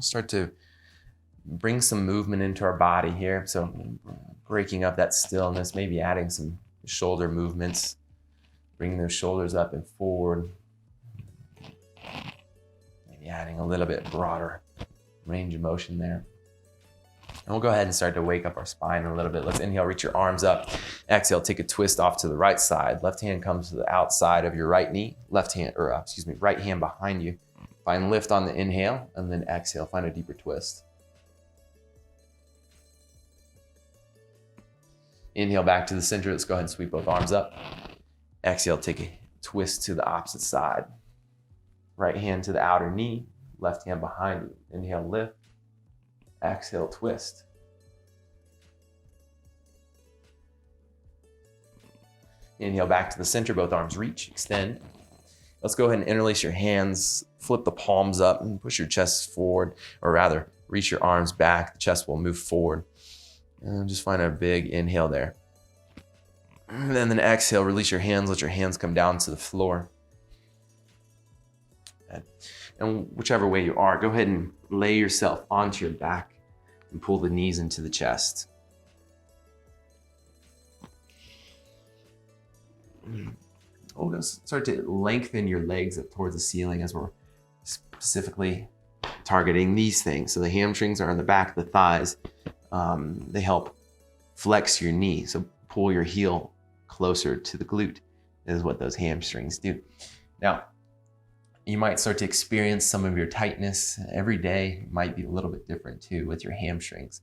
start to bring some movement into our body here. So breaking up that stillness, maybe adding some shoulder movements, bringing those shoulders up and forward. Maybe adding a little bit broader range of motion there. And we'll go ahead and start to wake up our spine a little bit. Let's inhale, reach your arms up. Exhale, take a twist off to the right side. Left hand comes to the outside of your right knee. Right hand behind you. Find lift on the inhale, and then exhale, find a deeper twist. Inhale back to the center. Let's go ahead and sweep both arms up. Exhale, take a twist to the opposite side. Right hand to the outer knee, left hand behind you. Inhale, lift. Exhale, twist. Inhale back to the center, both arms reach, extend. Let's go ahead and interlace your hands, flip the palms up and push your chest forward, or rather, reach your arms back, the chest will move forward. And just find a big inhale there. And then exhale, release your hands, let your hands come down to the floor. And whichever way you are, go ahead and lay yourself onto your back and pull the knees into the chest. We're going to start to lengthen your legs up towards the ceiling as we're specifically targeting these things. So the hamstrings are on the back of the thighs. They help flex your knee. So pull your heel closer to the glute is what those hamstrings do. Now, you might start to experience some of your tightness every day. It might be a little bit different too with your hamstrings,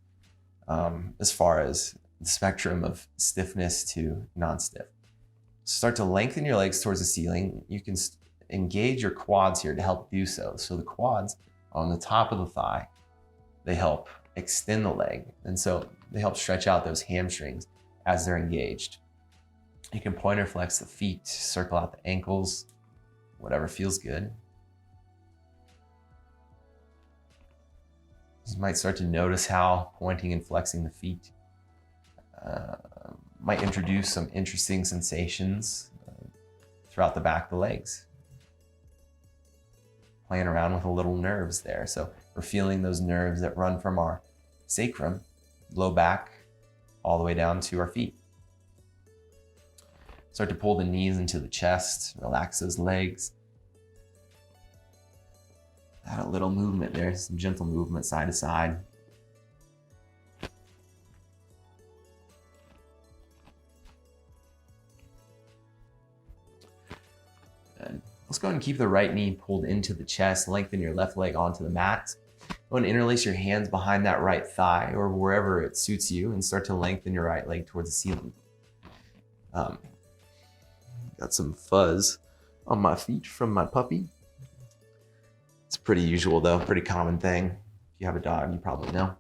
as far as the spectrum of stiffness to non-stiff. Start to lengthen your legs towards the ceiling. You can engage your quads here to help do so. So the quads on the top of the thigh, they help extend the leg. And so they help stretch out those hamstrings as they're engaged. You can pointer flex the feet, circle out the ankles, whatever feels good. You might start to notice how pointing and flexing the feet might introduce some interesting sensations throughout the back of the legs. Playing around with the little nerves there. So we're feeling those nerves that run from our sacrum, low back, all the way down to our feet. Start to pull the knees into the chest, relax those legs. Add a little movement there, some gentle movement side to side. And let's go ahead and keep the right knee pulled into the chest, lengthen your left leg onto the mat. Go ahead and interlace your hands behind that right thigh or wherever it suits you and start to lengthen your right leg towards the ceiling. Got some fuzz on my feet from my puppy. It's pretty usual though, pretty common thing. If you have a dog, you probably know.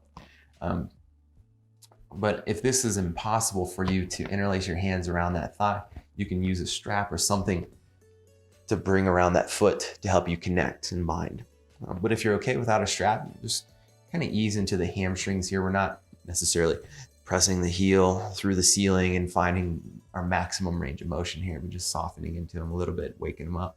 But if this is impossible for you to interlace your hands around that thigh, you can use a strap or something to bring around that foot to help you connect and bind. But if you're okay without a strap, just kind of ease into the hamstrings here. We're not necessarily pressing the heel through the ceiling and finding our maximum range of motion here. We're just softening into them a little bit, waking them up.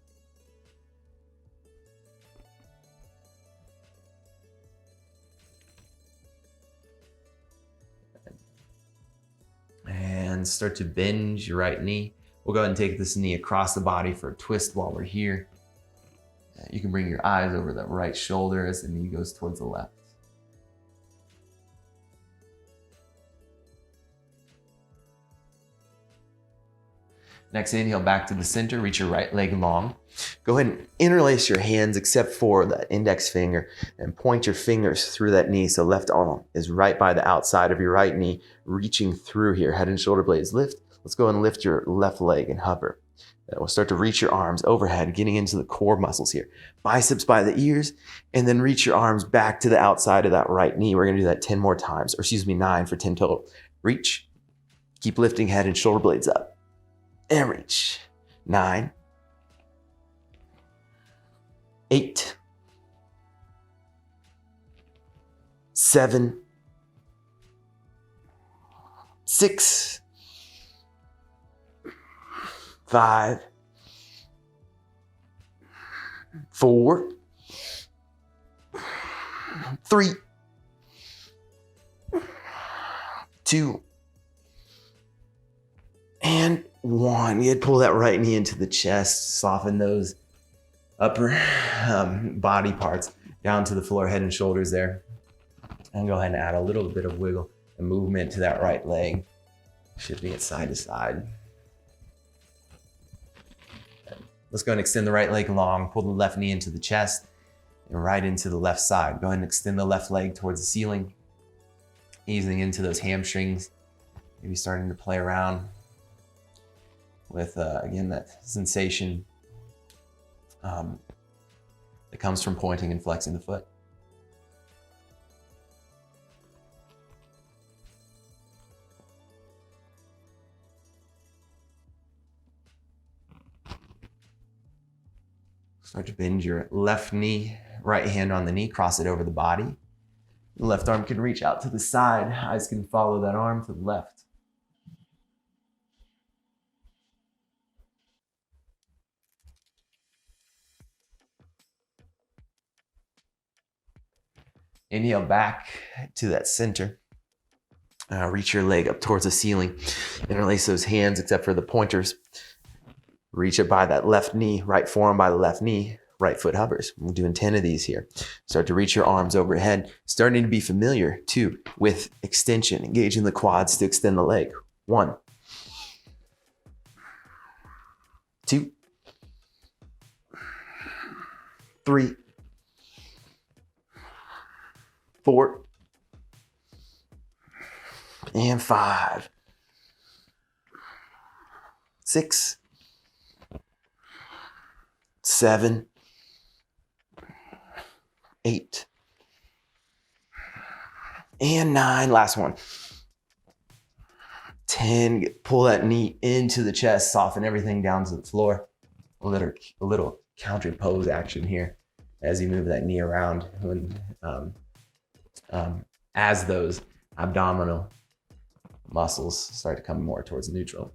And start to bend your right knee. We'll go ahead and take this knee across the body for a twist while we're here. You can bring your eyes over the right shoulder as the knee goes towards the left. Next, inhale back to the center, reach your right leg long. Go ahead and interlace your hands except for the index finger and point your fingers through that knee. So left arm is right by the outside of your right knee, reaching through here, head and shoulder blades lift. Let's go and lift your left leg and hover. We'll start to reach your arms overhead, getting into the core muscles here. Biceps by the ears, and then reach your arms back to the outside of that right knee. We're gonna do that 10 more times, or 9 for 10 total. Reach, keep lifting head and shoulder blades up. And reach. 9, 8, 7, 6, 5, 4, 3, 2, and 1. You pull that right knee into the chest, soften those upper body parts down to the floor, head and shoulders there. And go ahead and add a little bit of wiggle and movement to that right leg, shifting it side to side. Let's go and extend the right leg long, pull the left knee into the chest and right into the left side. Go ahead and extend the left leg towards the ceiling, easing into those hamstrings, maybe starting to play around with, again, that sensation that comes from pointing and flexing the foot. Start to bend your left knee, right hand on the knee, cross it over the body. The left arm can reach out to the side. Eyes can follow that arm to the left. Inhale back to that center. Reach your leg up towards the ceiling. Interlace those hands except for the pointers. Reach it by that left knee, right forearm by the left knee, right foot hovers. We're doing 10 of these here. Start to reach your arms overhead, starting to be familiar too with extension, engaging the quads to extend the leg. 1, 2, 3, 4, and 5, 6, 7, 8, and 9. Last one. 10. Pull that knee into the chest, soften everything down to the floor. A little counter pose action here as you move that knee around when as those abdominal muscles start to come more towards neutral.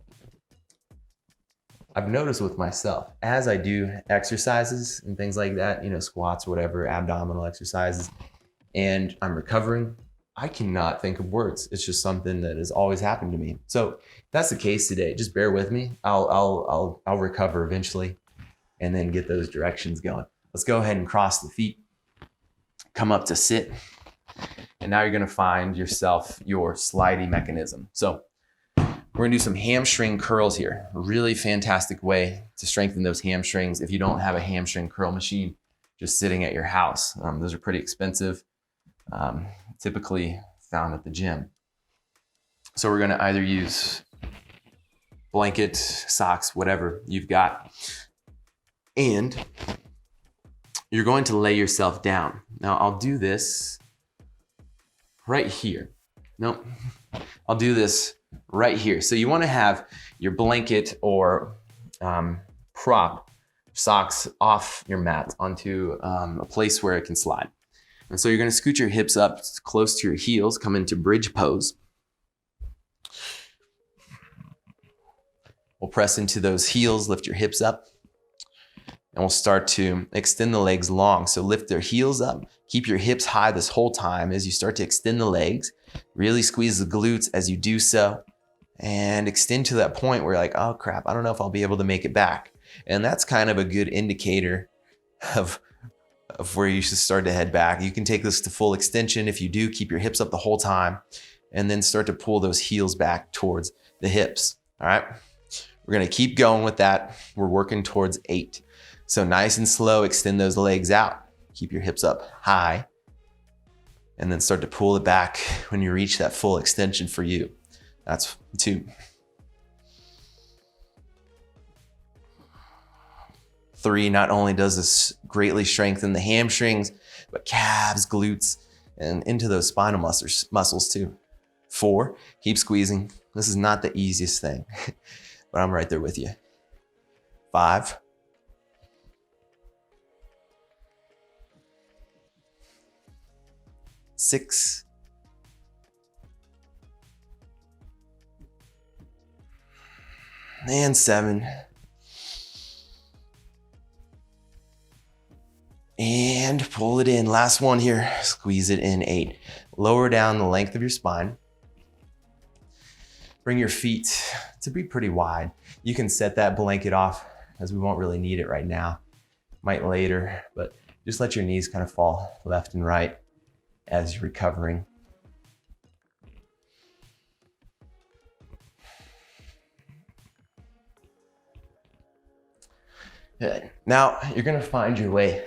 I've noticed with myself, as I do exercises and things like that, squats, whatever, abdominal exercises, and I'm recovering, I cannot think of words. It's just something that has always happened to me. So if that's the case today, just bear with me. I'll recover eventually and then get those directions going. Let's go ahead and cross the feet, come up to sit. And now you're gonna find yourself your sliding mechanism. So we're gonna do some hamstring curls here. A really fantastic way to strengthen those hamstrings if you don't have a hamstring curl machine just sitting at your house. Those are pretty expensive, typically found at the gym. So we're gonna either use blanket, socks, whatever you've got. And you're going to lay yourself down. Now I'll do this right here. No, I'll do this right here. So you want to have your blanket or prop socks off your mat onto a place where it can slide. And so you're going to scoot your hips up close to your heels, come into bridge pose. We'll press into those heels, lift your hips up, and we'll start to extend the legs long. So lift their heels up, keep your hips high this whole time as you start to extend the legs. Really squeeze the glutes as you do so, and extend to that point where you're like, oh crap, I don't know if I'll be able to make it back. And that's kind of a good indicator of where you should start to head back. You can take this to full extension. If you do, keep your hips up the whole time and then start to pull those heels back towards the hips. All right, we're gonna keep going with that. We're working towards 8. So nice and slow, extend those legs out. Keep your hips up high and then start to pull it back when you reach that full extension for you. That's 2. 3, not only does this greatly strengthen the hamstrings, but calves, glutes, and into those spinal muscles too. 4, keep squeezing. This is not the easiest thing, but I'm right there with you. 5, 6, and 7, and pull it in. Last one here. Squeeze it in. 8. Lower down the length of your spine. Bring your feet to be pretty wide. You can set that blanket off as we won't really need it right now. Might later, but just let your knees kind of fall left and right as you're recovering. Good. Now you're gonna find your way,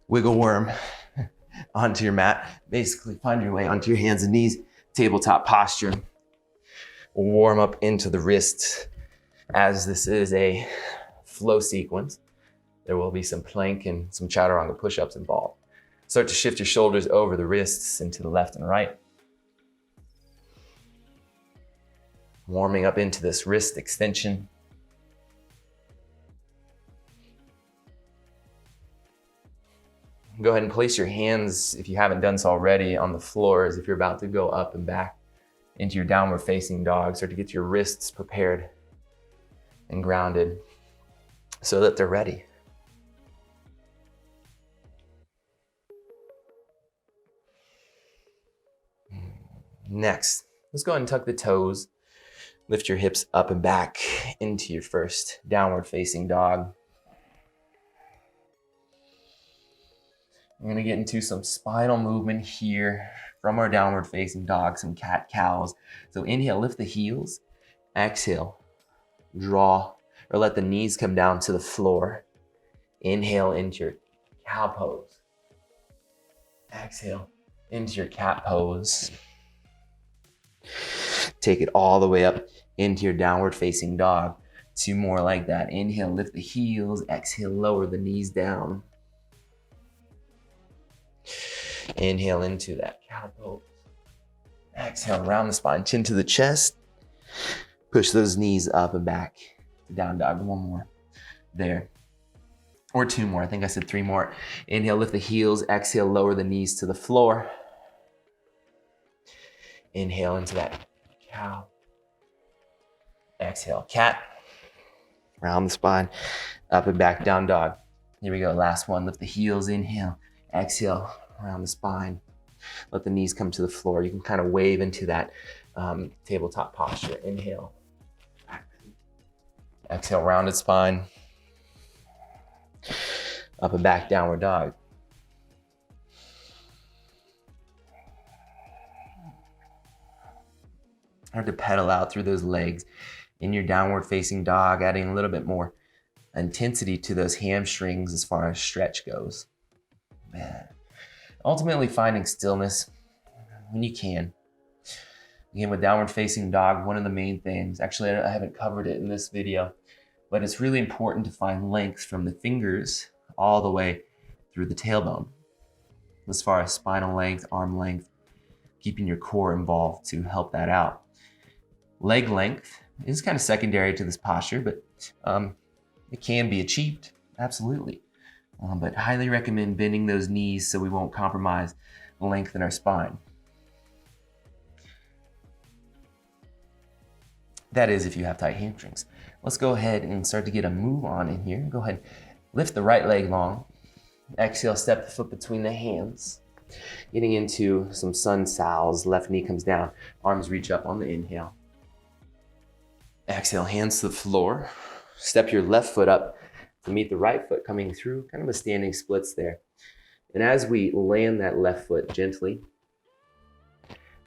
wiggle worm onto your mat. Basically find your way onto your hands and knees, tabletop posture. Warm up into the wrists as this is a flow sequence. There will be some plank and some chaturanga push-ups involved. Start to shift your shoulders over the wrists into the left and right. Warming up into this wrist extension. Go ahead and place your hands, if you haven't done so already, on the floor as if you're about to go up and back into your downward facing dog. Start to get your wrists prepared and grounded so that they're ready. Next, let's go ahead and tuck the toes. Lift your hips up and back into your first downward facing dog. We're gonna get into some spinal movement here from our downward facing dog, some cat cows. So inhale, lift the heels. Exhale, draw or let the knees come down to the floor. Inhale into your cow pose. Exhale into your cat pose. Take it all the way up into your downward facing dog. 2 more like that. Inhale, lift the heels. Exhale, lower the knees down. Inhale into that cow pose. Exhale, round the spine, chin to the chest. Push those knees up and back. Down dog, 1 more. There. Or 2 more, I think I said 3 more. Inhale, lift the heels. Exhale, lower the knees to the floor. Inhale into that cow. Exhale, cat. Round the spine, up and back, down dog. Here we go, last one. Lift the heels, inhale. Exhale, around the spine. Let the knees come to the floor. You can kind of wave into that tabletop posture. Inhale. Exhale, rounded spine. Up and back, downward dog. Start to pedal out through those legs in your downward facing dog, adding a little bit more intensity to those hamstrings as far as stretch goes. Man. Ultimately finding stillness when you can. Again, with downward facing dog, one of the main things, actually I haven't covered it in this video, but it's really important to find length from the fingers all the way through the tailbone. As far as spinal length, arm length, keeping your core involved to help that out. Leg length is kind of secondary to this posture, but it can be achieved, absolutely. But highly recommend bending those knees so we won't compromise the length in our spine. That is if you have tight hamstrings. Let's go ahead and start to get a move on in here. Go ahead, lift the right leg long. Exhale, step the foot between the hands. Getting into some sun sals, left knee comes down, arms reach up on the inhale. Exhale, hands to the floor. Step your left foot up to meet the right foot coming through, kind of a standing splits there. And as we land that left foot gently,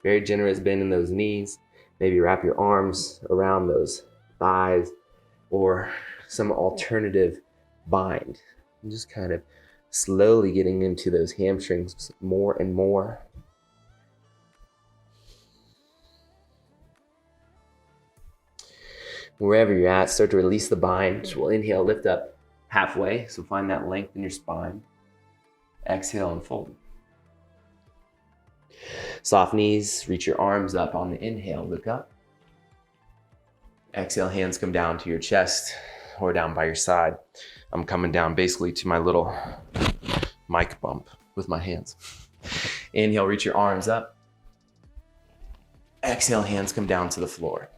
very generous bend in those knees, maybe wrap your arms around those thighs or some alternative bind. And just kind of slowly getting into those hamstrings more and more. Wherever you're at, start to release the bind. We'll inhale, lift up halfway. So find that length in your spine. Exhale and fold. Soft knees, reach your arms up on the inhale, look up. Exhale, hands come down to your chest or down by your side. I'm coming down basically to my little mic bump with my hands. Inhale, reach your arms up. Exhale, hands come down to the floor.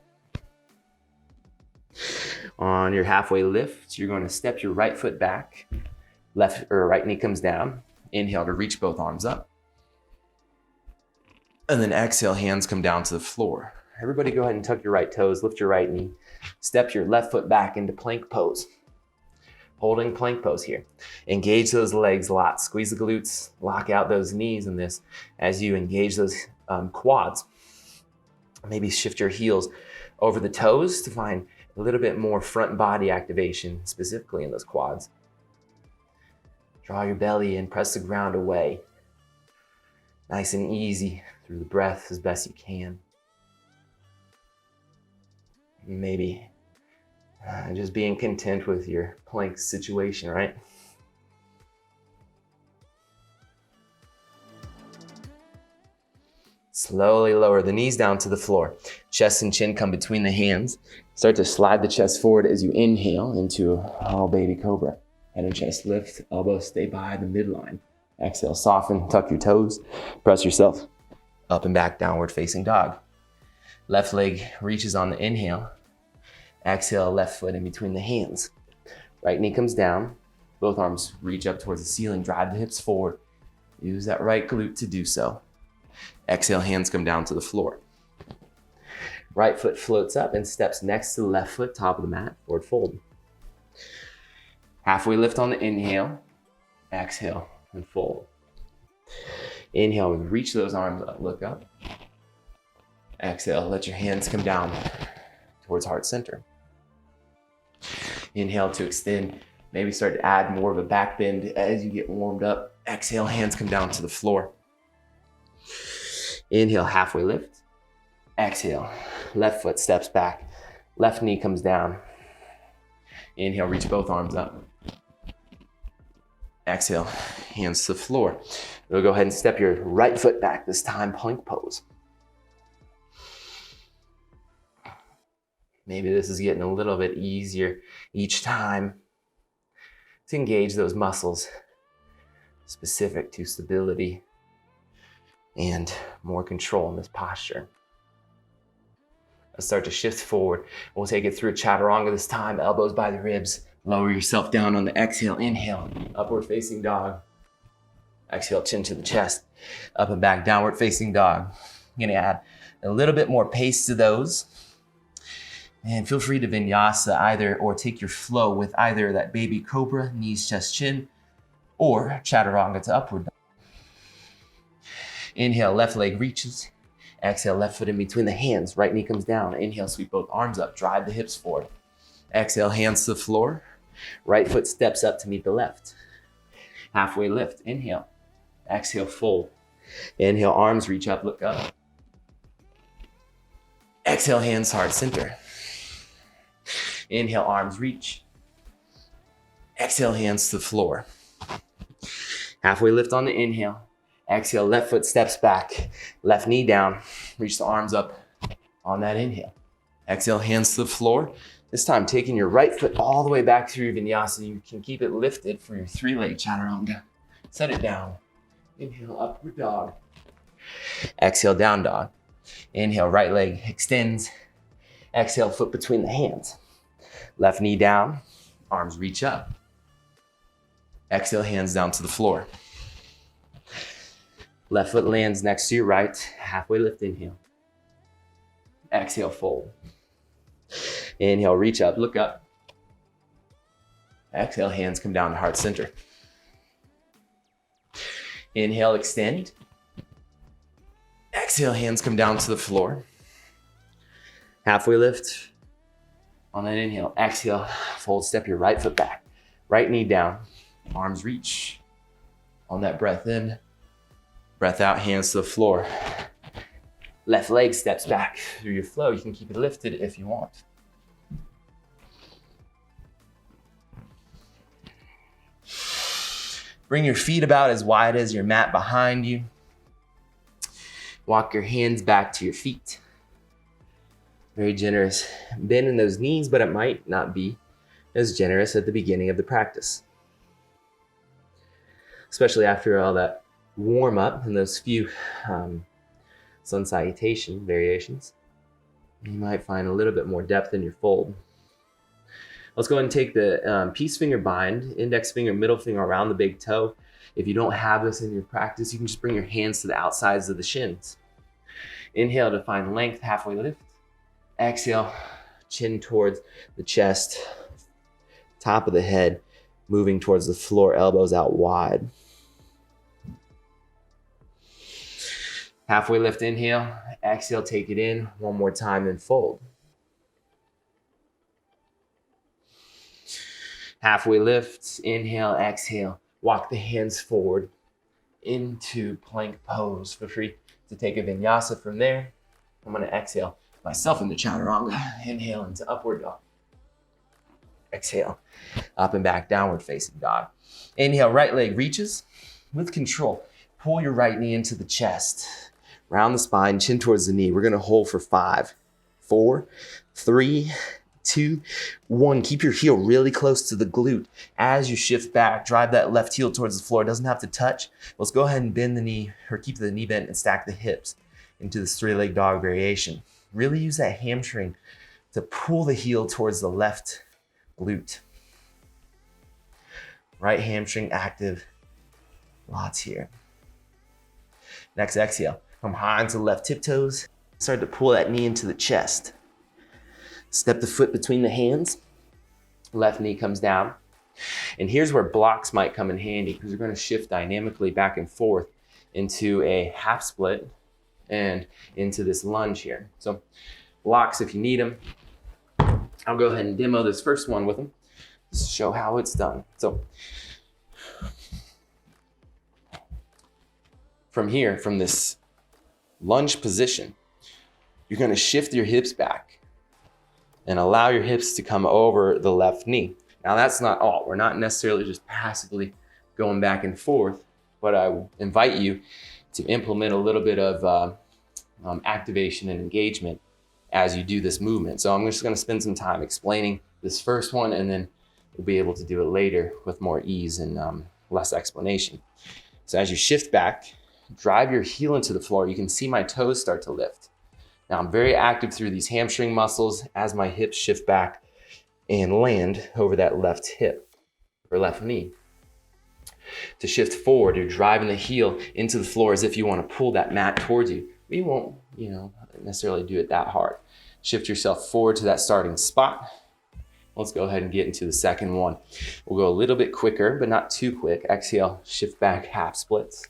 On your halfway lift, you're going to step your right foot back. Left or right knee comes down. Inhale to reach both arms up. And then exhale, hands come down to the floor. Everybody go ahead and tuck your right toes, lift your right knee, step your left foot back into plank pose. Holding plank pose here. Engage those legs a lot. Squeeze the glutes, lock out those knees in this as you engage those quads. Maybe shift your heels over the toes to find a little bit more front body activation, specifically in those quads. Draw your belly in, press the ground away. Nice and easy through the breath as best you can. Maybe just being content with your plank situation, right? Slowly lower the knees down to the floor. Chest and chin come between the hands. Start to slide the chest forward as you inhale into all baby cobra. Head and chest lift, elbows stay by the midline. Exhale, soften, tuck your toes, press yourself up and back, downward facing dog. Left leg reaches on the inhale. Exhale, left foot in between the hands. Right knee comes down. Both arms reach up towards the ceiling. Drive the hips forward. Use that right glute to do so. Exhale, hands come down to the floor. Right foot floats up and steps next to the left foot, top of the mat, forward fold. Halfway lift on the inhale. Exhale and fold. Inhale, reach those arms up, look up. Exhale, let your hands come down towards heart center. Inhale to extend. Maybe start to add more of a back bend as you get warmed up. Exhale, hands come down to the floor. Inhale, halfway lift. Exhale, left foot steps back. Left knee comes down. Inhale, reach both arms up. Exhale, hands to the floor. We'll go ahead and step your right foot back, this time plank pose. Maybe this is getting a little bit easier each time to engage those muscles specific to stability and more control in this posture. Let's start to shift forward. We'll take it through chaturanga this time, elbows by the ribs. Lower yourself down on the exhale. Inhale, upward facing dog. Exhale, chin to the chest. Up and back, downward facing dog. I'm gonna add a little bit more pace to those. And feel free to vinyasa either, or take your flow with either that baby cobra, knees, chest, chin, or chaturanga to upward dog. Inhale, left leg reaches. Exhale, left foot in between the hands. Right knee comes down. Inhale, sweep both arms up. Drive the hips forward. Exhale, hands to the floor. Right foot steps up to meet the left. Halfway lift. Inhale. Exhale, fold. Inhale, arms reach up, look up. Exhale, hands heart center. Inhale, arms reach. Exhale, hands to the floor. Halfway lift on the inhale. Exhale, left foot steps back. Left knee down. Reach the arms up on that inhale. Exhale, hands to the floor. This time, taking your right foot all the way back through your vinyasa. You can keep it lifted for your three-leg chaturanga. Set it down. Inhale, upward dog. Exhale, down dog. Inhale, right leg extends. Exhale, foot between the hands. Left knee down, arms reach up. Exhale, hands down to the floor. Left foot lands next to your right. Halfway lift, inhale. Exhale, fold. Inhale, reach up, look up. Exhale, hands come down to heart center. Inhale, extend. Exhale, hands come down to the floor. Halfway lift. On that inhale, exhale, fold, step your right foot back. Right knee down, arms reach. On that breath in, breath out, hands to the floor. Left leg steps back through your flow. You can keep it lifted if you want. Bring your feet about as wide as your mat behind you. Walk your hands back to your feet. Very generous bend in those knees, but it might not be as generous at the beginning of the practice. Especially after all that warm up and those few sun salutation variations. You might find a little bit more depth in your fold. Let's go ahead and take the peace finger bind, index finger, middle finger around the big toe. If you don't have this in your practice, you can just bring your hands to the outsides of the shins. Inhale to find length, halfway lift. Exhale, chin towards the chest, top of the head, moving towards the floor, elbows out wide. Halfway lift, inhale. Exhale, take it in. One more time, then fold. Halfway lift, inhale, exhale. Walk the hands forward into plank pose. Feel free to take a vinyasa from there. I'm gonna exhale myself into chaturanga. Inhale into upward dog. Exhale, up and back, downward facing dog. Inhale, right leg reaches with control. Pull your right knee into the chest. Round the spine, chin towards the knee. We're gonna hold for 5, 4, 3, 2, 1. Keep your heel really close to the glute. As you shift back, drive that left heel towards the floor. It doesn't have to touch. Let's go ahead and bend the knee, or keep the knee bent and stack the hips into this 3-leg dog variation. Really use that hamstring to pull the heel towards the left glute. Right hamstring active. Lots here. Next exhale. Come high into the left tiptoes. Start to pull that knee into the chest. Step the foot between the hands. Left knee comes down. And here's where blocks might come in handy, because we're going to shift dynamically back and forth into a half split and into this lunge here. So blocks, if you need them. I'll go ahead and demo this first one with them, just to show how it's done. So from here, from this lunge position, you're going to shift your hips back and allow your hips to come over the left knee. Now that's not all. We're not necessarily just passively going back and forth, but I invite you to implement a little bit of activation and engagement as you do this movement. So I'm just gonna spend some time explaining this first one, and then we'll be able to do it later with more ease and less explanation. So as you shift back, drive your heel into the floor. You can see my toes start to lift. Now I'm very active through these hamstring muscles as my hips shift back and land over that left hip or left knee. To shift forward, you're driving the heel into the floor as if you want to pull that mat towards you. We won't, necessarily do it that hard. Shift yourself forward to that starting spot. Let's go ahead and get into the second one. We'll go a little bit quicker, but not too quick. Exhale, shift back, half splits.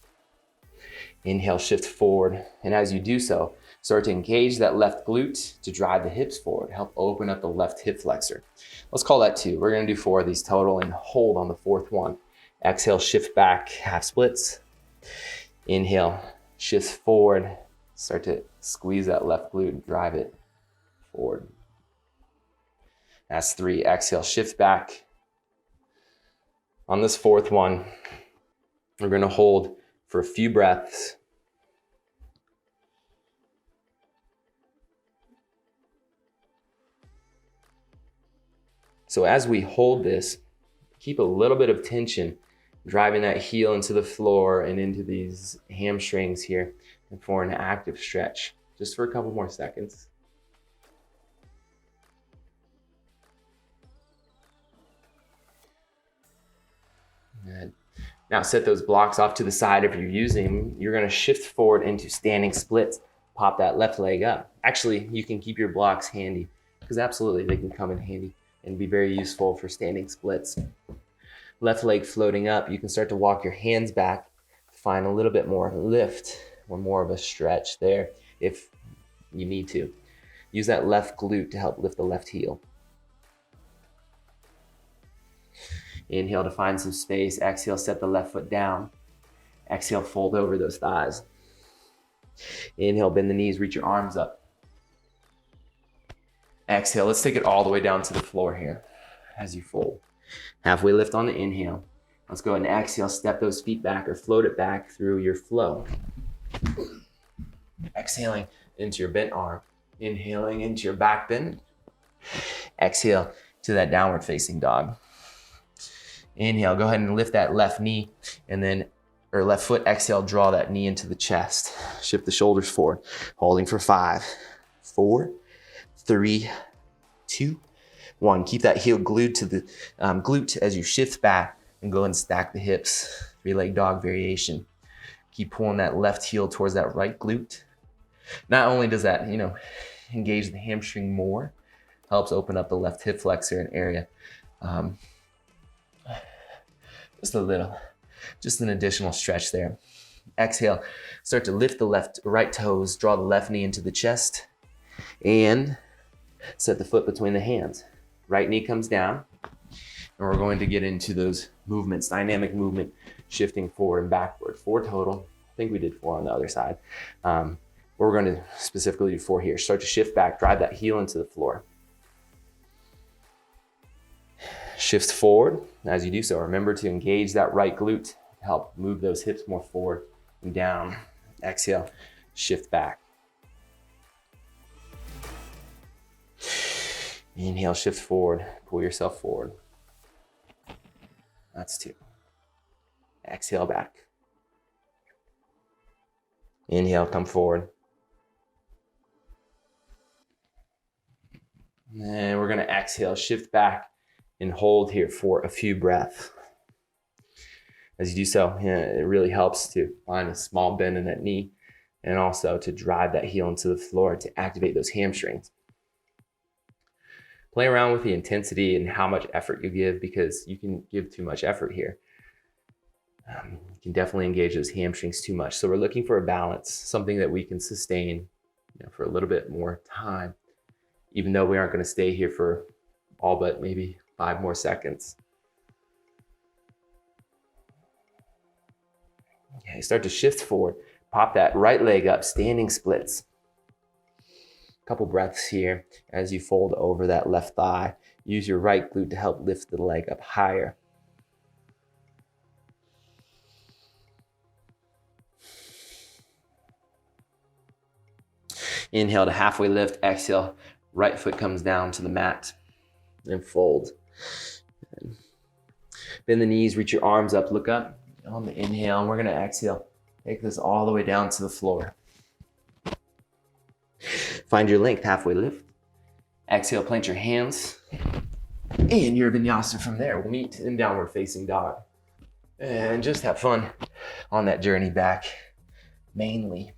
Inhale, shift forward. And as you do so, start to engage that left glute to drive the hips forward. Help open up the left hip flexor. Let's call that 2. We're gonna do 4 of these total and hold on the 4th one. Exhale, shift back, half splits. Inhale, shift forward. Start to squeeze that left glute and drive it forward. That's 3. Exhale, shift back. On this 4th one, we're gonna hold for a few breaths. So as we hold this, keep a little bit of tension, driving that heel into the floor and into these hamstrings here, and for an active stretch, just for a couple more seconds. Good. Now set those blocks off to the side if you're using them. You're gonna shift forward into standing splits. Pop that left leg up. Actually, you can keep your blocks handy, because absolutely they can come in handy and be very useful for standing splits. Left leg floating up, you can start to walk your hands back to find a little bit more lift or more of a stretch there if you need to. Use that left glute to help lift the left heel. Inhale to find some space. Exhale, set the left foot down. Exhale, fold over those thighs. Inhale, bend the knees, reach your arms up. Exhale, let's take it all the way down to the floor here as you fold. Halfway lift on the inhale. Let's go ahead and exhale, step those feet back or float it back through your flow. Exhaling into your bent arm. Inhaling into your back bend. Exhale to that downward facing dog. Inhale, go ahead and lift that left knee or left foot. Exhale, draw that knee into the chest. Shift the shoulders forward. Holding for 5, 4, 3, 2, 1. Keep that heel glued to the glute as you shift back and go and stack the hips 3-leg dog variation. Keep pulling that left heel towards that right glute. Not only does that, engage the hamstring more, helps open up the left hip flexor and area. Just a little, just an additional stretch there. Exhale, start to lift the right toes, draw the left knee into the chest, and set the foot between the hands. Right knee comes down, and we're going to get into those movements, dynamic movement, shifting forward and backward. 4 total. I think we did 4 on the other side. We're going to specifically do 4 here. Start to shift back, drive that heel into the floor. Shift forward. As you do so, remember to engage that right glute to help move those hips more forward and down. Exhale, shift back. Inhale, shift forward, pull yourself forward. That's 2. Exhale back. Inhale, come forward. And we're gonna exhale, shift back and hold here for a few breaths. As you do so, it really helps to find a small bend in that knee and also to drive that heel into the floor to activate those hamstrings. Play around with the intensity and how much effort you give, because you can give too much effort here. You can definitely engage those hamstrings too much. So we're looking for a balance, something that we can sustain for a little bit more time, even though we aren't going to stay here for all but maybe 5 more seconds. Okay, start to shift forward. Pop that right leg up, standing splits. Couple breaths here as you fold over that left thigh. Use your right glute to help lift the leg up higher. Inhale to halfway lift, exhale, right foot comes down to the mat and fold. Bend the knees, reach your arms up, look up on the inhale, and we're gonna exhale. Take this all the way down to the floor. Find your length, halfway lift. Exhale, plant your hands. And your vinyasa from there. We'll meet in downward facing dog. And just have fun on that journey back, mainly.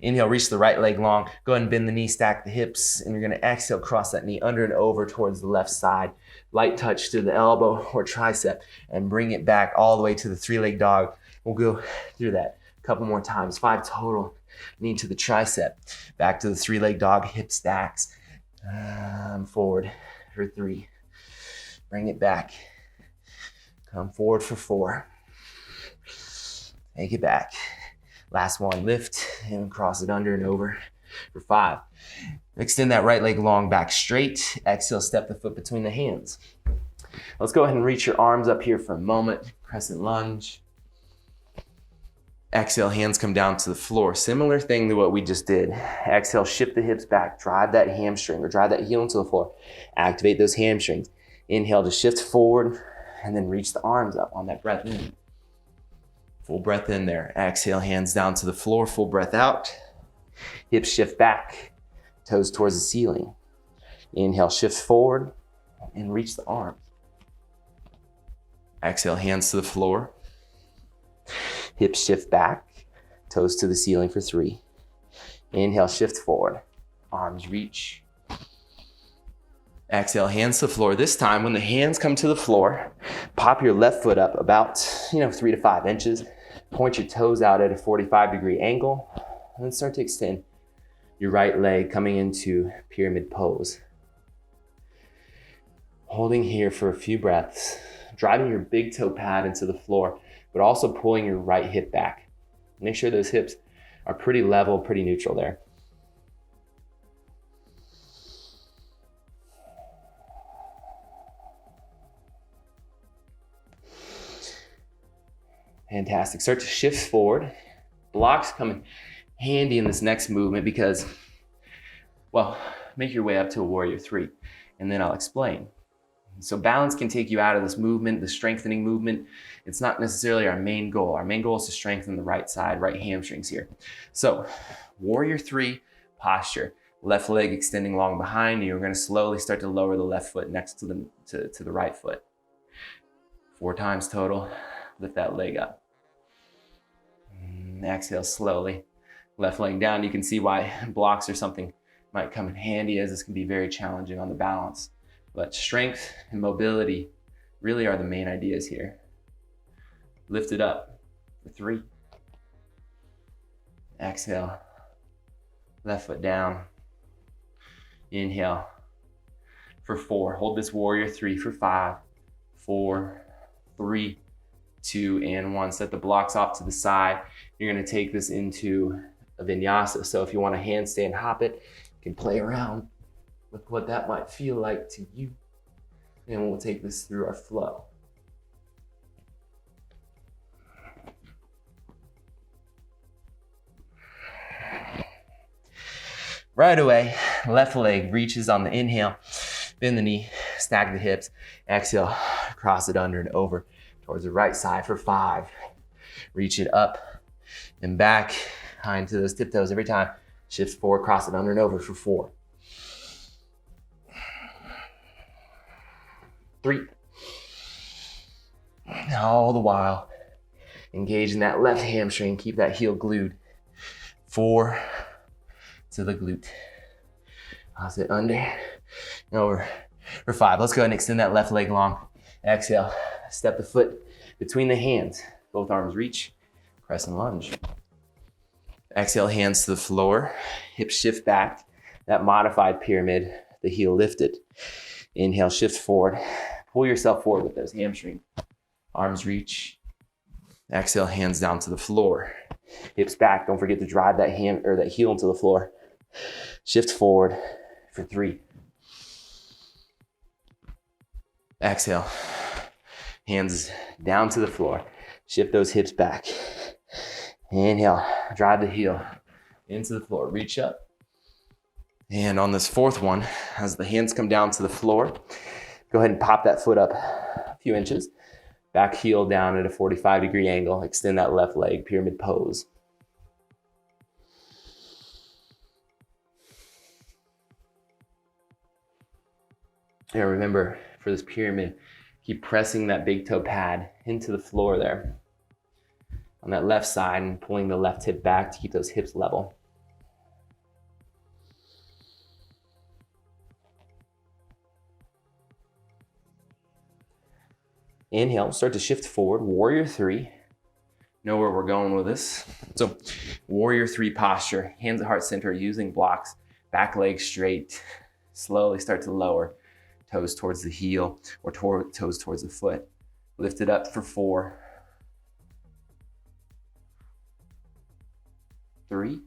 Inhale, reach the right leg long. Go ahead and bend the knee, stack the hips, and you're gonna exhale, cross that knee under and over towards the left side. Light touch to the elbow or tricep, and bring it back all the way to the 3-leg dog. We'll go through that a couple more times, 5 total. Knee to the tricep, back to the 3-leg dog, hip stacks. Forward for 3. Bring it back. Come forward for 4. Take it back. Last one, lift and cross it under and over for 5. Extend that right leg long, back straight. Exhale, step the foot between the hands. Let's go ahead and reach your arms up here for a moment. Crescent lunge. Exhale, hands come down to the floor. Similar thing to what we just did. Exhale, shift the hips back. Drive that hamstring or drive that heel into the floor. Activate those hamstrings. Inhale to shift forward and then reach the arms up on that breath in. Full breath in there. Exhale, hands down to the floor. Full breath out. Hips shift back. Toes towards the ceiling. Inhale, shift forward and reach the arms. Exhale, hands to the floor. Hips shift back, toes to the ceiling for 3. Inhale, shift forward, arms reach. Exhale, hands to the floor. This time, when the hands come to the floor, pop your left foot up about 3 to 5 inches. Point your toes out at a 45-degree angle, and then start to extend your right leg coming into pyramid pose. Holding here for a few breaths, driving your big toe pad into the floor, but also pulling your right hip back. Make sure those hips are pretty level, pretty neutral there. Fantastic. Start to shift forward. Blocks come in handy in this next movement because, well, make your way up to a warrior 3, and then I'll explain. So balance can take you out of this movement, the strengthening movement. It's not necessarily our main goal. Our main goal is to strengthen the right side, right hamstrings here. So warrior 3 posture, left leg extending long behind you. We're going to slowly start to lower the left foot next to the right foot. 4 times total. Lift that leg up. Exhale slowly. Left leg down. You can see why blocks or something might come in handy, as this can be very challenging on the balance. But strength and mobility really are the main ideas here. Lift it up for 3. Exhale. Left foot down. Inhale for 4. Hold this warrior 3 for 5, 4, 3, 2, and 1. Set the blocks off to the side. You're going to take this into a vinyasa. So if you want a handstand hop it, you can play around with what that might feel like to you. And we'll take this through our flow. Right away, left leg reaches on the inhale, bend the knee, stack the hips, exhale, cross it under and over towards the right side for 5. Reach it up and back, high into those tiptoes every time. Shift forward, cross it under and over for 4. 3. All the while, engage in that left hamstring, keep that heel glued. 4. To the glute. Toss it under and over for 5. Let's go ahead and extend that left leg long. Exhale, step the foot between the hands. Both arms reach, crescent lunge. Exhale, hands to the floor, hips shift back. That modified pyramid, the heel lifted. Inhale, shift forward. Pull yourself forward with those hamstrings. Arms reach. Exhale, hands down to the floor. Hips back. Don't forget to drive that hand or that heel into the floor. Shift forward for 3. Exhale. Hands down to the floor. Shift those hips back. Inhale. Drive the heel into the floor. Reach up. And on this 4th one, as the hands come down to the floor, go ahead and pop that foot up a few inches. Back heel down at a 45-degree angle. Extend that left leg, pyramid pose. And remember, for this pyramid, keep pressing that big toe pad into the floor there on that left side and pulling the left hip back to keep those hips level. Inhale, start to shift forward, warrior 3. Know where we're going with this. So warrior 3 posture, hands at heart center, using blocks, back leg straight, slowly start to lower. Toes towards the heel or toes towards the foot. Lift it up for 4, 3,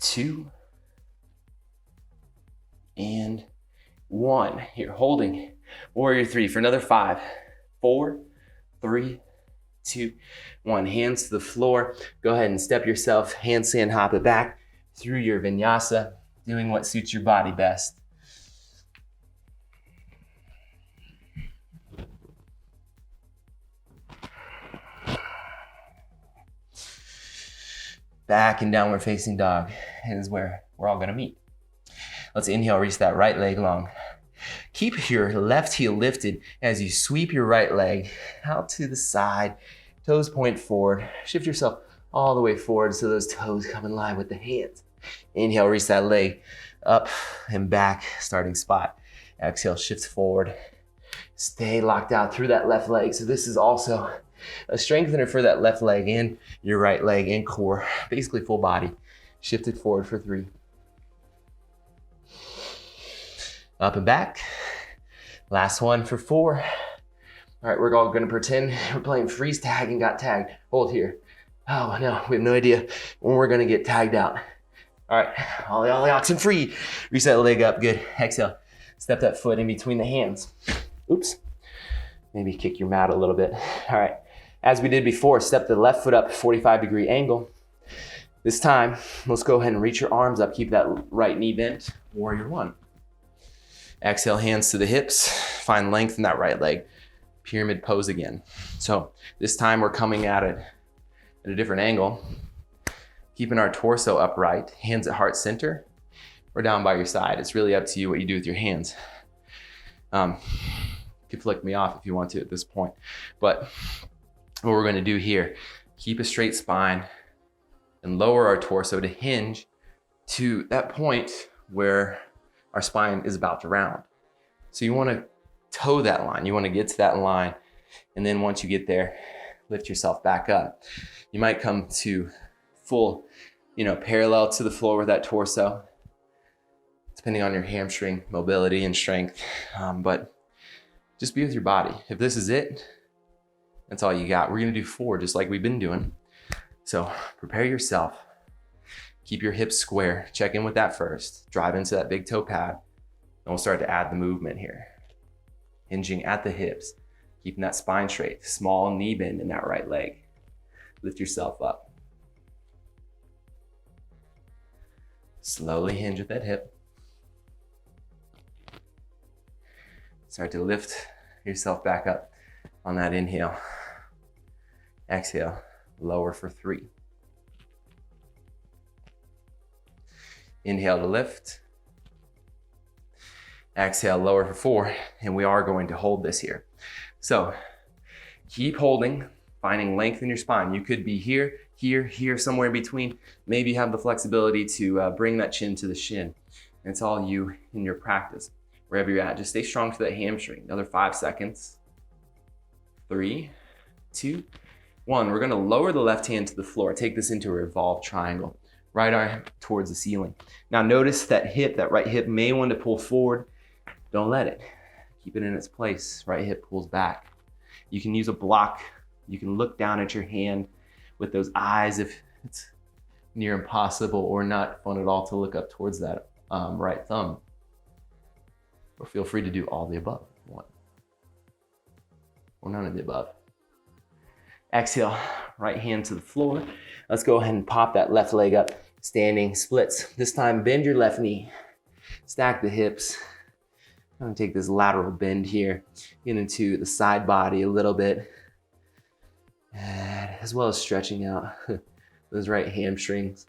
2, and 1. Here, holding warrior 3 for another 5, 4, 3, 2, 1. Hands to the floor. Go ahead and step yourself, handstand hop it back through your vinyasa, doing what suits your body best. Back and downward facing dog is where we're all gonna meet. Let's inhale, reach that right leg long. Keep your left heel lifted as you sweep your right leg out to the side. Toes point forward. Shift yourself all the way forward so those toes come in line with the hands. Inhale, reach that leg up and back, starting spot. Exhale, shift forward. Stay locked out through that left leg. So this is also a strengthener for that left leg and your right leg and core, basically full body. Shift it forward for 3. Up and back. Last one for 4. All right, we're all gonna pretend we're playing freeze tag and got tagged. Hold here. Oh no, we have no idea when we're gonna get tagged out. All right, ollie, oxen free. Reset the leg up, good. Exhale, step that foot in between the hands. Oops, maybe kick your mat a little bit. All right, as we did before, step the left foot up, 45-degree angle. This time, let's go ahead and reach your arms up. Keep that right knee bent, warrior 1. Exhale, hands to the hips. Find length in that right leg. Pyramid pose again. So this time we're coming at it at a different angle. Keeping our torso upright, hands at heart center, or down by your side. It's really up to you what you do with your hands. You can flick me off if you want to at this point. But what we're gonna do here, keep a straight spine and lower our torso to hinge to that point where our spine is about to round. So you wanna toe that line. You wanna get to that line. And then once you get there, lift yourself back up. You might come to full, parallel to the floor with that torso, depending on your hamstring mobility and strength. But just be with your body. If this is it, that's all you got. We're gonna do 4 just like we've been doing. So prepare yourself. Keep your hips square. Check in with that first. Drive into that big toe pad. And we'll start to add the movement here. Hinging at the hips. Keeping that spine straight. Small knee bend in that right leg. Lift yourself up. Slowly hinge with that hip. Start to lift yourself back up on that inhale. Exhale, lower for 3. Inhale to lift. Exhale, lower for 4. And we are going to hold this here. So keep holding, finding length in your spine. You could be here, here, here, somewhere in between. Maybe you have the flexibility to bring that chin to the shin. And it's all you in your practice. Wherever you're at, just stay strong to that hamstring. Another 5 seconds. 3, 2, 1. We're gonna lower the left hand to the floor. Take this into a revolved triangle. Right arm towards the ceiling. Now notice that hip, that right hip may want to pull forward. Don't let it. Keep it in its place. Right hip pulls back. You can use a block. You can look down at your hand with those eyes if it's near impossible or not fun at all to look up towards that right thumb. Or feel free to do all the above if you want. Or none of the above. Exhale, right hand to the floor. Let's go ahead and pop that left leg up. Standing splits. This time, bend your left knee. Stack the hips. I'm gonna take this lateral bend here. Get into the side body a little bit. As well as stretching out those right hamstrings.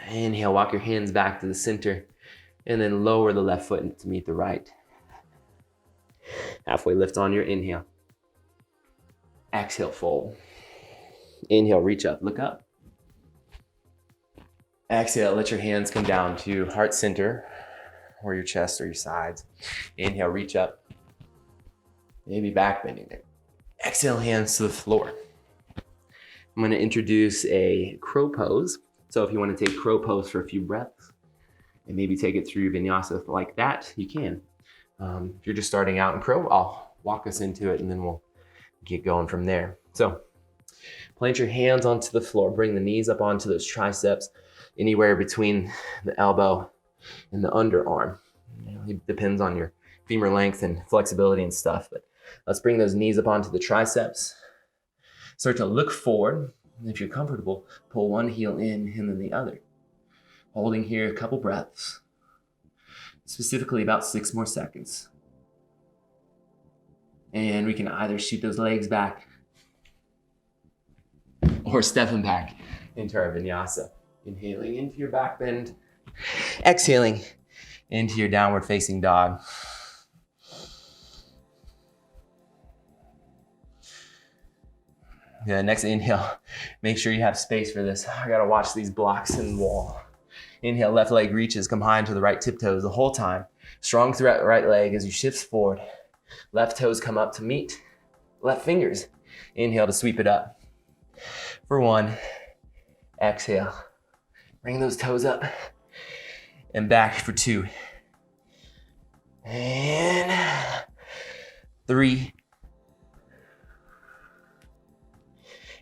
Inhale, walk your hands back to the center. And then lower the left foot to meet the right. Halfway lift on your inhale. Exhale, fold. Inhale, reach up, look up. Exhale, let your hands come down to heart center or your chest or your sides. Inhale, reach up. Maybe back bending there. Exhale, hands to the floor. I'm gonna introduce a crow pose. So if you wanna take crow pose for a few breaths and maybe take it through vinyasa like that, you can. If you're just starting out in crow, I'll walk us into it and then we'll get going from there. So plant your hands onto the floor, bring the knees up onto those triceps, anywhere between the elbow and the underarm. It depends on your femur length and flexibility and stuff, but let's bring those knees up onto the triceps. Start to look forward. And if you're comfortable, pull one heel in and then the other. Holding here a couple breaths. Specifically about 6 more seconds. And we can either shoot those legs back or step them back into our vinyasa. Inhaling into your back bend. Exhaling into your downward facing dog. Yeah, next inhale, make sure you have space for this. I gotta watch these blocks in the wall. Inhale, left leg reaches, come high into the right tiptoes the whole time. Strong throughout the right leg as you shift forward. Left toes come up to meet left fingers. Inhale to sweep it up. For 1, exhale. Bring those toes up and back for 2. And 3.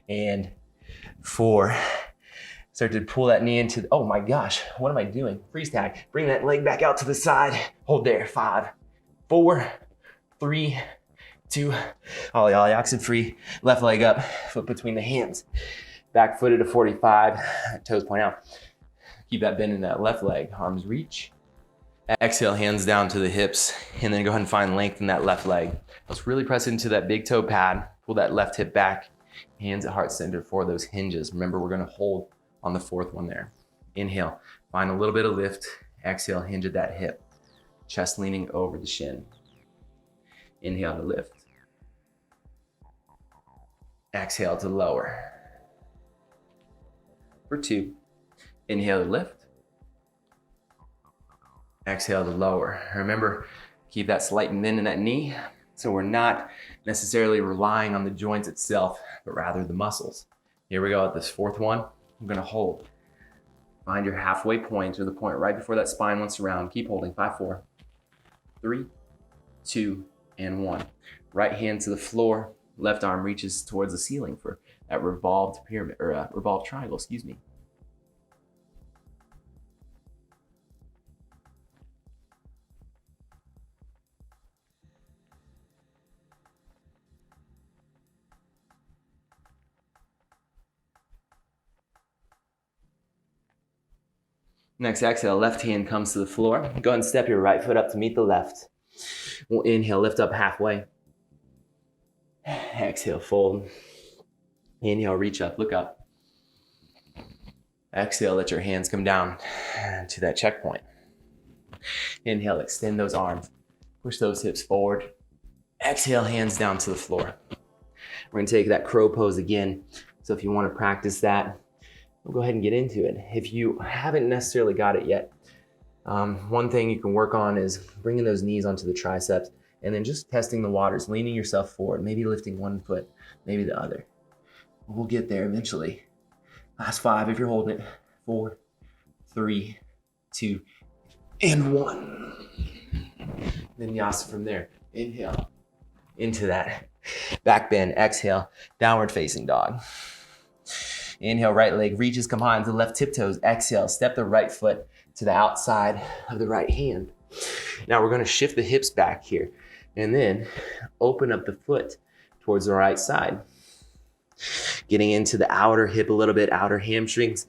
And 4. Start to pull that knee into, oh my gosh, what am I doing? Freeze tag. Bring that leg back out to the side. Hold there. 5, 4, 3, 2. Ollie, ollie, oxen free. Left leg up, foot between the hands. Back foot at a 45. Toes point out. Keep that bend in that left leg. Arms reach. Exhale, hands down to the hips. And then go ahead and find length in that left leg. Let's really press into that big toe pad. Pull that left hip back. Hands at heart center for those hinges. Remember, we're gonna hold on the 4th one there. Inhale, find a little bit of lift. Exhale, hinge at that hip. chest leaning over the shin. Inhale to lift. Exhale to lower. For 2. Inhale to lift. Exhale to lower. Remember, keep that slight bend in that knee, so we're not necessarily relying on the joints itself, but rather the muscles. Here we go at this 4th one. I'm gonna hold. Find your halfway point, or the point right before that spine wants to round. Keep holding. 5, 4, 3, 2, and 1. Right hand to the floor. Left arm reaches towards the ceiling for that revolved pyramid, or revolved triangle, excuse me. Next exhale, left hand comes to the floor. Go ahead and step your right foot up to meet the left. We'll inhale, lift up halfway. Exhale, fold. Inhale, reach up, look up. Exhale, let your hands come down to that checkpoint. Inhale, extend those arms. Push those hips forward. Exhale, hands down to the floor. We're gonna take that crow pose again. So if you wanna practice that, we'll go ahead and get into it. If you haven't necessarily got it yet, one thing you can work on is bringing those knees onto the triceps and then just testing the waters, leaning yourself forward, maybe lifting one foot, maybe the other. We'll get there eventually. Last 5 if you're holding it. 4, 3, 2, and 1. Vinyasa from there. Inhale into that back bend. Exhale, downward facing dog. Inhale, right leg reaches, come high into the left tiptoes. Exhale, step the right foot to the outside of the right hand. Now we're gonna shift the hips back here and then open up the foot towards the right side. Getting into the outer hip a little bit, outer hamstrings.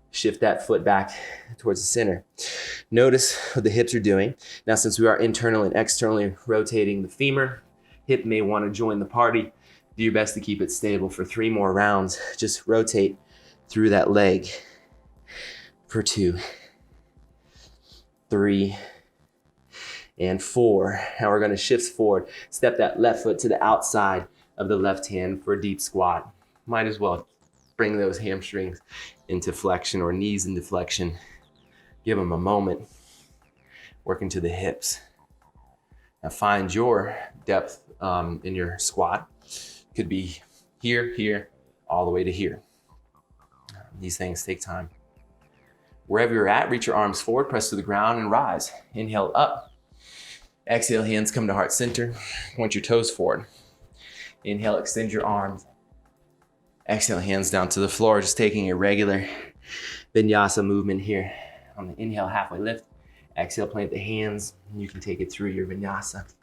Shift that foot back towards the center. Notice what the hips are doing. Now, since we are internally and externally rotating the femur, hip may want to join the party. Do your best to keep it stable for 3 more rounds. Just rotate through that leg for 2, 3, and 4. Now we're going to shift forward. Step that left foot to the outside of the left hand for a deep squat. Might as well bring those hamstrings into flexion or knees into flexion. Give them a moment. Working to the hips. Now find your depth in your squat. Could be here, here, all the way to here. These things take time. Wherever you're at, reach your arms forward, press to the ground, and rise. Inhale up. Exhale, hands come to heart center. Point your toes forward. Inhale, extend your arms. Exhale, hands down to the floor, just taking a regular vinyasa movement here. On the inhale, halfway lift. Exhale, plant the hands. You can take it through your vinyasa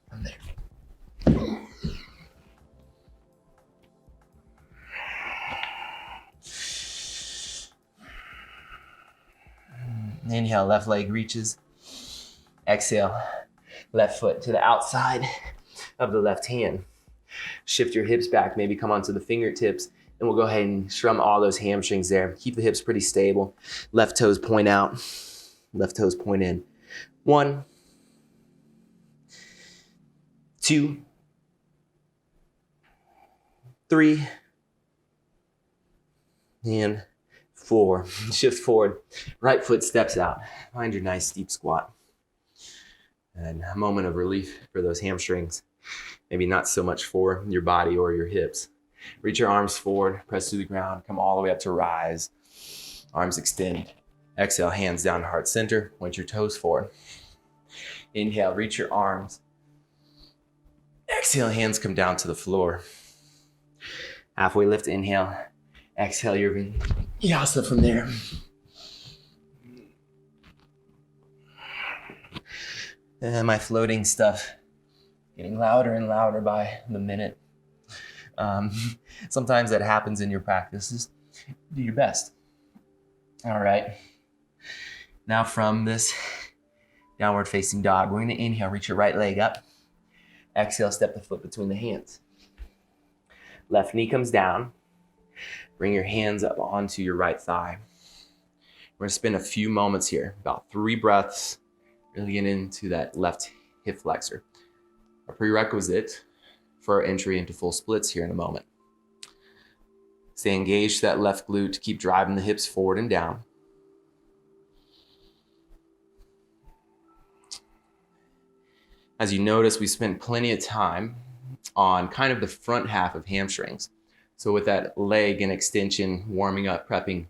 from there. Inhale, left leg reaches. Exhale, left foot to the outside of the left hand. Shift your hips back, maybe come onto the fingertips, and we'll go ahead and strum all those hamstrings there. Keep the hips pretty stable. Left toes point out, left toes point in. 1, 2, 3, and 4. Shift forward. Right foot steps out. Find your nice deep squat. And a moment of relief for those hamstrings. Maybe not so much for your body or your hips. Reach your arms forward, press to the ground, come all the way up to rise. Arms extend. Exhale, hands down to heart center. Point your toes forward. Inhale, reach your arms. Exhale, hands come down to the floor. Halfway lift, inhale. Exhale your vinyasa from there. And my floating stuff getting louder and louder by the minute. Sometimes that happens in your practices. Do your best. All right. Now from this downward facing dog, we're going to inhale, reach your right leg up. Exhale, step the foot between the hands. Left knee comes down. Bring your hands up onto your right thigh. We're going to spend a few moments here, about 3 breaths. Really get into that left hip flexor. A prerequisite for our entry into full splits here in a moment. Stay engaged to that left glute. Keep driving the hips forward and down. As you notice, we spent plenty of time on kind of the front half of hamstrings. So with that leg and extension, warming up, prepping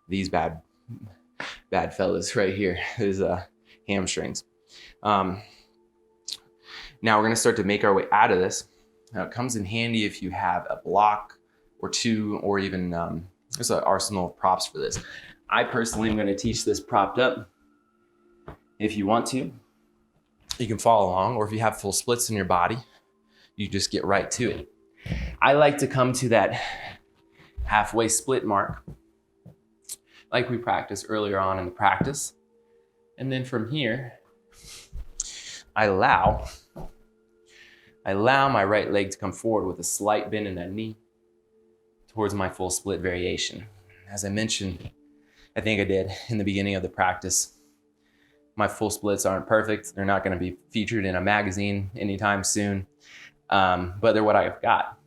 these bad fellas right here is hamstrings. Now we're gonna start to make our way out of this. Now it comes in handy if you have a block or two, or even there's an arsenal of props for this. I personally am gonna teach this propped up. If you want to, you can follow along, or if you have full splits in your body, you just get right to it. I like to come to that halfway split mark, like we practiced earlier on in the practice. And then from here, I allow my right leg to come forward with a slight bend in that knee towards my full split variation. As I mentioned, I think I did in the beginning of the practice, my full splits aren't perfect. They're not going to be featured in a magazine anytime soon, but they're what I've got.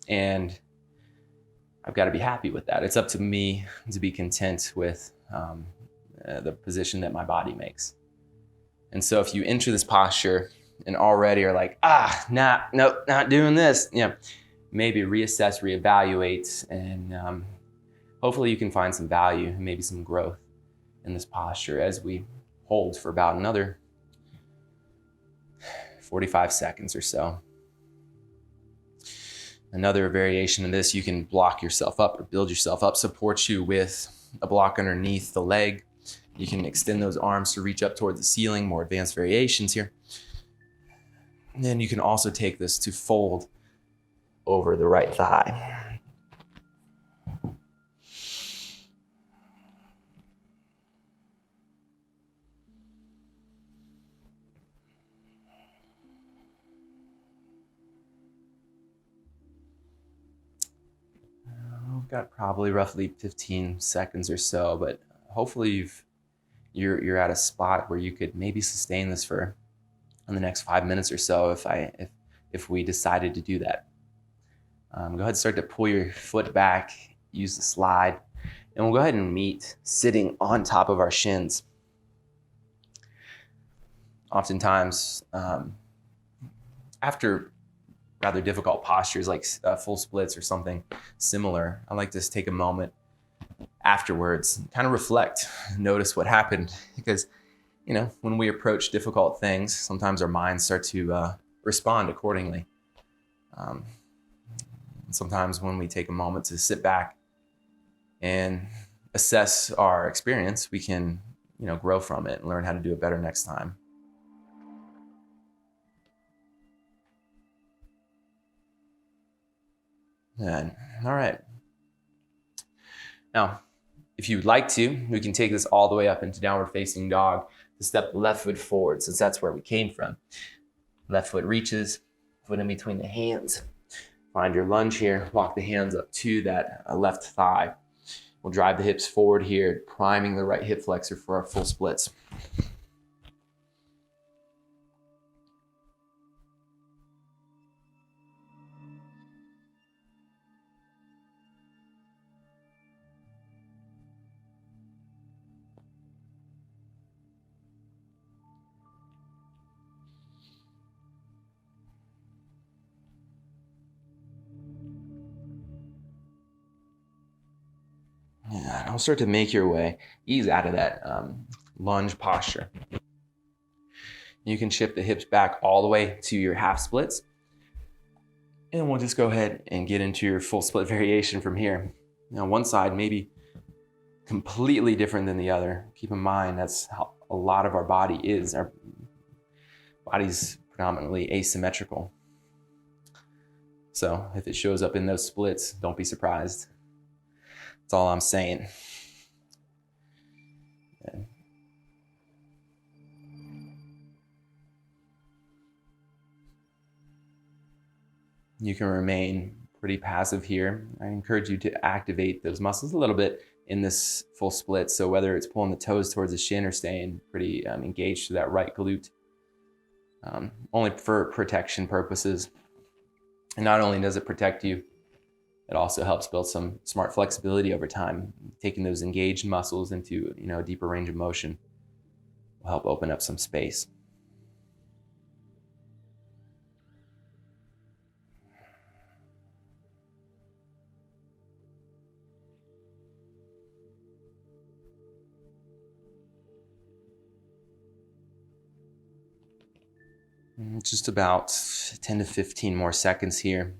And I've got to be happy with that. It's up to me to be content with the position that my body makes. And so if you enter this posture and already are like, nope, not doing this, maybe reassess, reevaluate, and hopefully you can find some value and maybe some growth in this posture as we hold for about another 45 seconds or so. Another variation of this, you can block yourself up or build yourself up, support you with a block underneath the leg. You can extend those arms to reach up toward the ceiling, more advanced variations here. And then you can also take this to fold over the right thigh. We've got probably roughly 15 seconds or so, but hopefully you're at a spot where you could maybe sustain this for in the next 5 minutes or so if we decided to do that. Go ahead and start to pull your foot back, use the slide, and we'll go ahead and meet sitting on top of our shins. Oftentimes, after rather difficult postures like full splits or something similar, I like to take a moment afterwards, kind of reflect, notice what happened. Because, when we approach difficult things, sometimes our minds start to respond accordingly. Sometimes when we take a moment to sit back and assess our experience, we can, grow from it and learn how to do it better next time. And, all right. Now, if you'd like to, we can take this all the way up into downward facing dog to step the left foot forward, since that's where we came from. Left foot reaches, foot in between the hands. Find your lunge here, walk the hands up to that left thigh. We'll drive the hips forward here, priming the right hip flexor for our full splits. Yeah, I'll start to make your way, ease out of that lunge posture. You can shift the hips back all the way to your half splits. And we'll just go ahead and get into your full split variation from here. Now, one side may be completely different than the other. Keep in mind, that's how a lot of our body is. Our body's predominantly asymmetrical. So if it shows up in those splits, don't be surprised. That's all I'm saying. Okay. You can remain pretty passive here. I encourage you to activate those muscles a little bit in this full split. So whether it's pulling the toes towards the shin or staying pretty engaged to that right glute, only for protection purposes. And not only does it protect you, it also helps build some smart flexibility over time. Taking those engaged muscles into a deeper range of motion will help open up some space. Just about 10 to 15 more seconds here.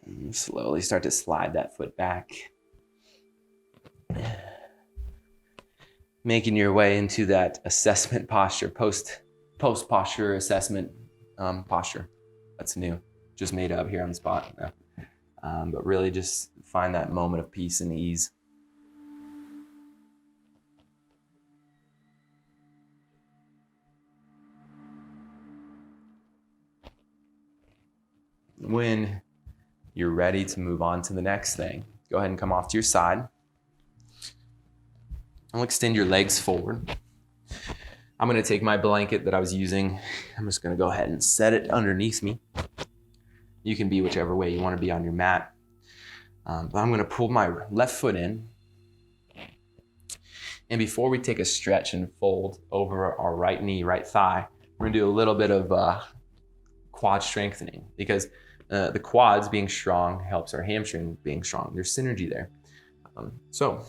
And slowly start to slide that foot back. Making your way into that assessment posture, post posture assessment posture. That's new. Just made up here on the spot. But really just find that moment of peace and ease. When you're ready to move on to the next thing, go ahead and come off to your side. I'll extend your legs forward. I'm gonna take my blanket that I was using. I'm just gonna go ahead and set it underneath me. You can be whichever way you wanna be on your mat. But I'm gonna pull my left foot in. And before we take a stretch and fold over our right knee, right thigh, we're gonna do a little bit of quad strengthening, because the quads being strong helps our hamstring being strong. There's synergy there. So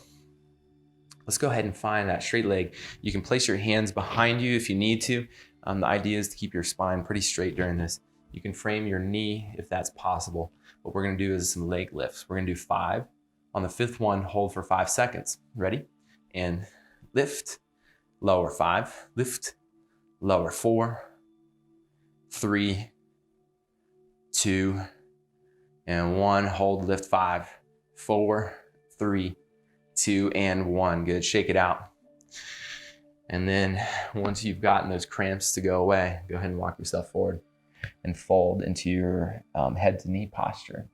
let's go ahead and find that straight leg. You can place your hands behind you if you need to. The idea is to keep your spine pretty straight during this. You can frame your knee if that's possible. What we're gonna do is some leg lifts. We're gonna do 5. On the 5th one, hold for 5 seconds. Ready? And lift, lower 5, lift, lower 4, 3, 2, and 1. Hold, lift 5, 4, 3, 2, and 1. Good, shake it out. And then once you've gotten those cramps to go away, go ahead and walk yourself forward and fold into your head to knee posture.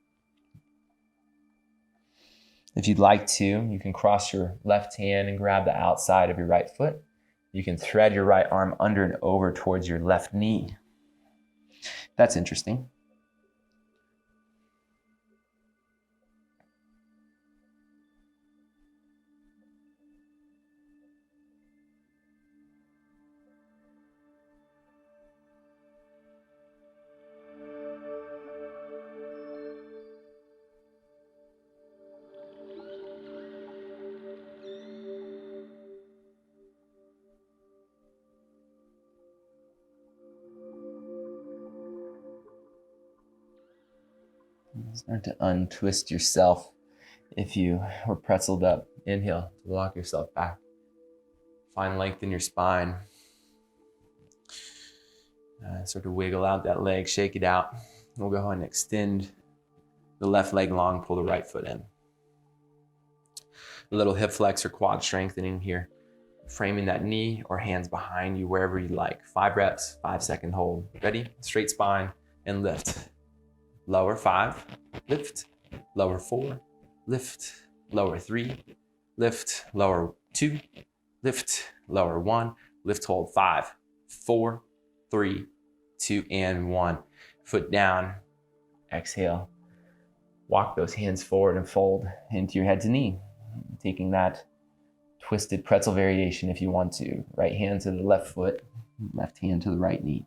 If you'd like to, you can cross your left hand and grab the outside of your right foot. You can thread your right arm under and over towards your left knee. That's interesting. Start to untwist yourself if you were pretzeled up. Inhale to walk yourself back. Find length in your spine. Start to wiggle out that leg, shake it out. We'll go ahead and extend the left leg long, pull the right foot in. A little hip flex or quad strengthening here. Framing that knee or hands behind you, wherever you like. 5 reps, 5-second hold. Ready? Straight spine and lift. Lower 5, lift, lower 4, lift, lower 3, lift, lower 2, lift, lower 1, lift, hold 5, 4, 3, 2, and 1. Foot down, exhale. Walk those hands forward and fold into your head to knee. Taking that twisted pretzel variation if you want to. Right hand to the left foot, left hand to the right knee.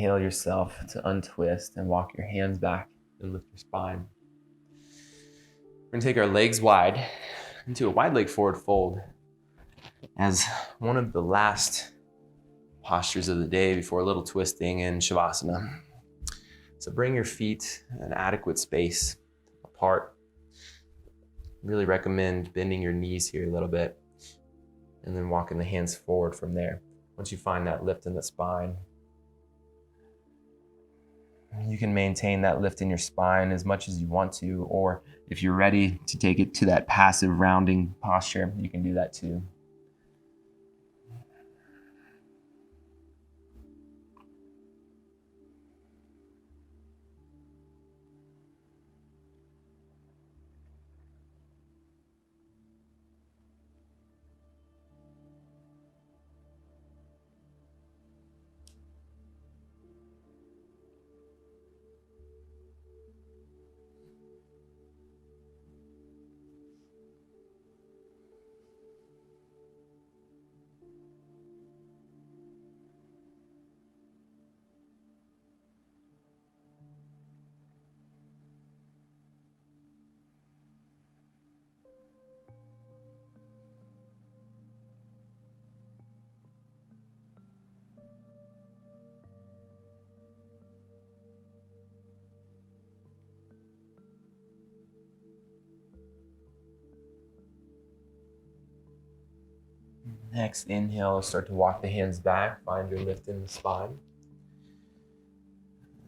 Inhale yourself to untwist and walk your hands back and lift your spine. We're going to take our legs wide into a wide leg forward fold as one of the last postures of the day before a little twisting in Shavasana. So bring your feet an adequate space apart. Really recommend bending your knees here a little bit and then walking the hands forward from there. Once you find that lift in the spine, you can maintain that lift in your spine as much as you want to, or if you're ready to take it to that passive rounding posture, you can do that too. Next inhale, start to walk the hands back, find your lift in the spine.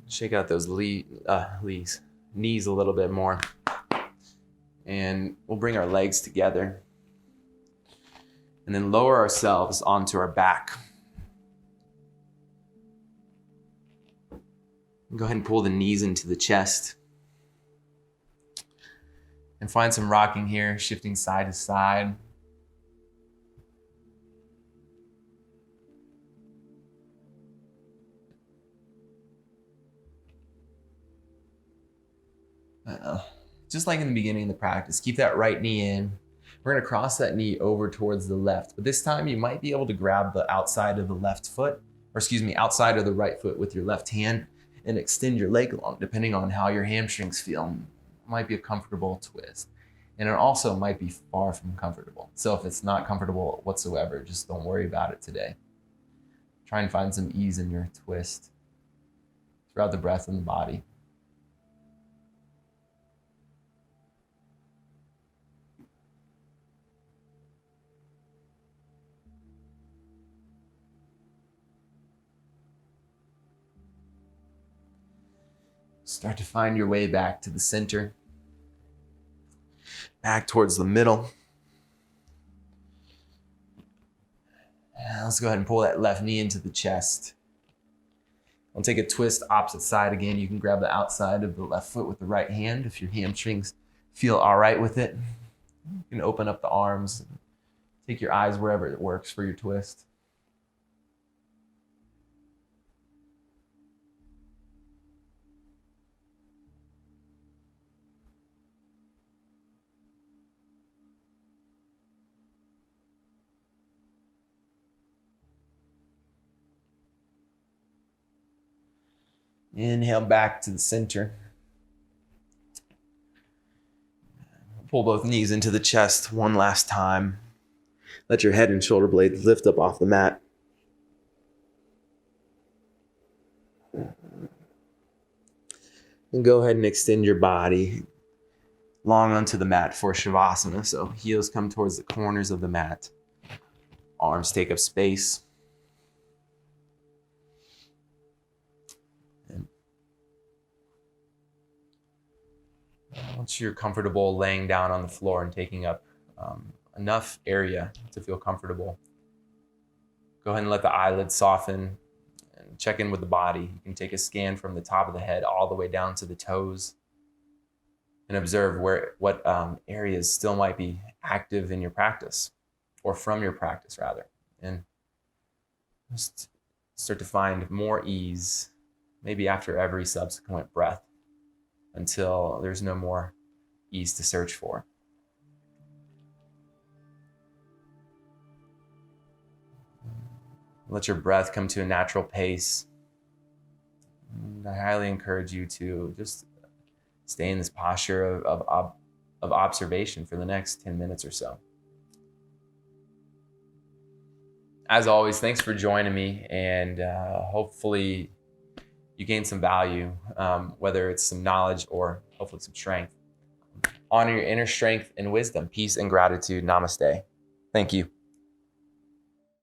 Shake out those knees a little bit more. And we'll bring our legs together and then lower ourselves onto our back. Go ahead and pull the knees into the chest. And find some rocking here, shifting side to side. Just like in the beginning of the practice, keep that right knee in. We're going to cross that knee over towards the left, but this time you might be able to grab the outside of the left foot, outside of the right foot with your left hand and extend your leg long, depending on how your hamstrings feel. It might be a comfortable twist, and it also might be far from comfortable. So if it's not comfortable whatsoever, just don't worry about it today. Try and find some ease in your twist throughout the breath and the body. Start to find your way back to the center, back towards the middle. And let's go ahead and pull that left knee into the chest. I'll take a twist opposite side again. You can grab the outside of the left foot with the right hand if your hamstrings feel all right with it. You can open up the arms, take your eyes wherever it works for your twist. Inhale back to the center. Pull both knees into the chest one last time. Let your head and shoulder blades lift up off the mat. And go ahead and extend your body long onto the mat for Shavasana. So heels come towards the corners of the mat. Arms take up space. Once you're comfortable laying down on the floor and taking up enough area to feel comfortable, go ahead and let the eyelids soften and check in with the body. You can take a scan from the top of the head all the way down to the toes and observe what areas still might be active in your practice, or from your practice rather. And just start to find more ease, maybe after every subsequent breath, until there's no more ease to search for. Let your breath come to a natural pace. And I highly encourage you to just stay in this posture of observation for the next 10 minutes or so. As always, thanks for joining me, and hopefully you gain some value, whether it's some knowledge or hopefully some strength. Honor your inner strength and wisdom. Peace and gratitude. Namaste. Thank you.